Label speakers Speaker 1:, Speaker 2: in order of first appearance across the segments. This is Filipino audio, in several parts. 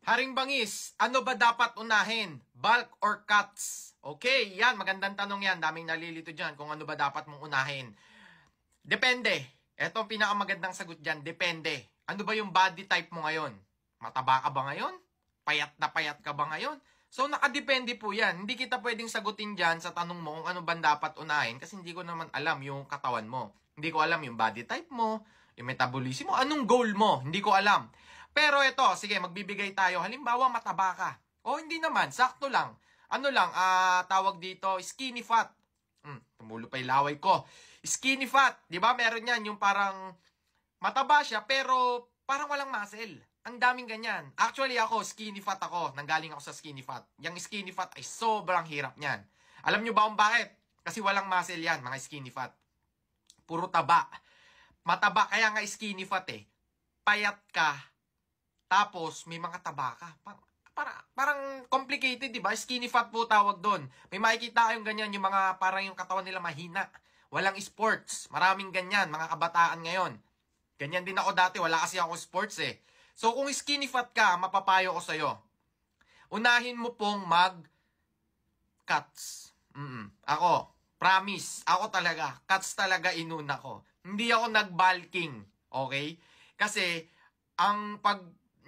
Speaker 1: Haring Bangis, ano ba dapat unahin? Bulk or cuts? Okay, yan. Magandang tanong yan. Daming nalilito dyan kung ano ba dapat mong unahin. Depende. Ito ang pinakamagandang sagot dyan. Depende. Ano ba yung body type mo ngayon? Mataba ka ba ngayon? Payat na payat ka ba ngayon? So, nakadepende po yan. Hindi kita pwedeng sagutin dyan sa tanong mo kung ano ba dapat unahin kasi hindi ko naman alam yung katawan mo. Hindi ko alam yung body type mo, yung metabolism mo, anong goal mo. Hindi ko alam. Pero ito, sige, magbibigay tayo. Halimbawa, mataba ka. O hindi naman, sakto lang. Ano lang, tawag dito, skinny fat. Tumulo pa yung laway ko. Skinny fat, di ba? Meron yan, yung parang mataba siya, pero parang walang muscle. Ang daming ganyan. Actually ako, skinny fat ako. Nanggaling ako sa skinny fat. Yung skinny fat ay sobrang hirap niyan. Alam nyo ba kung bakit? Kasi walang muscle yan, mga skinny fat. Puro taba. Mataba, kaya nga skinny fat eh. Payat ka, tapos may mga taba ka. Parang complicated, di ba? Skinny fat po tawag doon. May makikita kayong ganyan, yung mga parang yung katawan nila mahina. Walang sports. Maraming ganyan, mga kabataan ngayon. Ganyan din ako dati, wala kasi ako sports eh. So kung skinny fat ka, mapapayo ko sa'yo. Unahin mo pong mag-cuts. Ako, promise, ako talaga, cuts talaga inuna ko. Hindi ako nag-bulking, okay? Kasi,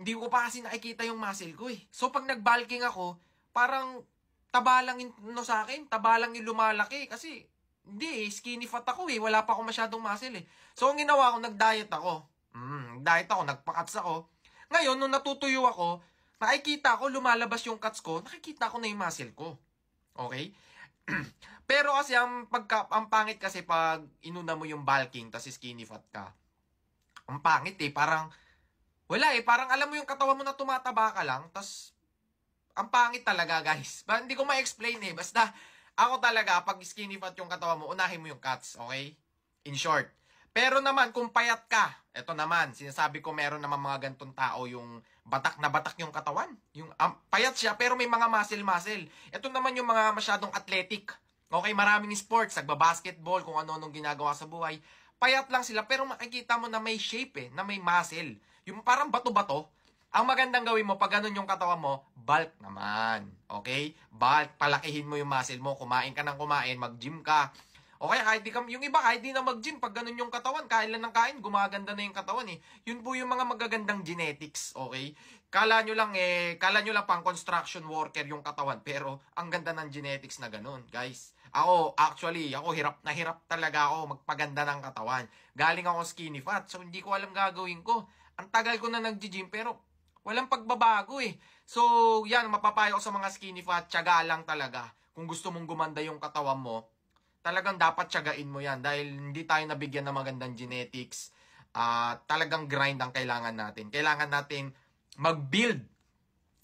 Speaker 1: hindi ko pa kasi nakikita yung muscle ko eh. So pag nag-bulking ako, parang taba lang yung sa akin, taba lang yung lumalaki. Kasi, hindi eh, skinny fat ako eh, wala pa ako masyadong muscle eh. So ang ginawa ko, nag-diet ako. Nag-diet ako, nagpa-cuts ako. Ngayon, nung natutuyo ako, nakikita ko, lumalabas yung cuts ko, nakikita ko na yung muscle ko. Okay? Pero kasi, ang pangit kasi pag inuna mo yung bulking, tas skinny fat ka. Ang pangit eh, parang, wala eh, parang alam mo yung katawan mo na tumataba ka lang, tas, ang pangit talaga guys. Hindi ko ma-explain eh, basta, ako talaga, pag skinny fat yung katawan mo, unahin mo yung cuts, okay? In short. Pero naman, kung payat ka, eto naman, sinasabi ko meron naman mga gantong tao yung batak na batak yung katawan. Yung payat siya, pero may mga muscle-muscle. Ito naman yung mga masyadong athletic. Okay, maraming sports, nagbabasketball, kung ano-anong ginagawa sa buhay. Payat lang sila, pero makikita mo na may shape na may muscle. Yung parang bato-bato. Ang magandang gawin mo, pag ganun yung katawan mo, bulk naman. Okay? Bulk, palakihin mo yung muscle mo, kumain ka ng kumain, mag-gym ka. Okay, kahit yung iba, kahit di na mag-gym, pag ganun yung katawan, kain lang ng kain, gumaganda na yung katawan eh. Yun po yung mga magagandang genetics, okay? Kala nyo lang pang construction worker yung katawan, pero ang ganda ng genetics na ganun, guys. Ako hirap na hirap talaga ako magpaganda ng katawan. Galing ako skinny fat, so hindi ko alam gagawin ko. Ang tagal ko na nag-gym, pero walang pagbabago eh. So, yan, mapapayo ko sa mga skinny fat, tiyaga lang talaga. Kung gusto mong gumanda yung katawan mo, talagang dapat tiyagain mo yan dahil hindi tayo nabigyan ng magandang genetics. Talagang grind ang kailangan natin. Kailangan natin mag-build.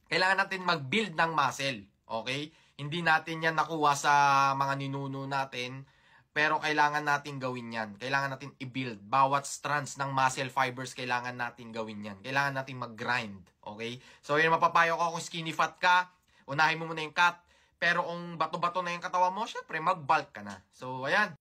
Speaker 1: Kailangan natin mag-build ng muscle. Okay? Hindi natin yan nakuha sa mga ninuno natin. Pero kailangan natin gawin yan. Kailangan natin i-build. Bawat strands ng muscle fibers, kailangan natin gawin yan. Kailangan natin mag-grind. Okay? So, yun mapapayo ko kung skinny fat ka. Unahin mo muna yung cut. Pero kung bato-bato na yung katawan mo, syempre mag-bulk ka na. So, ayan.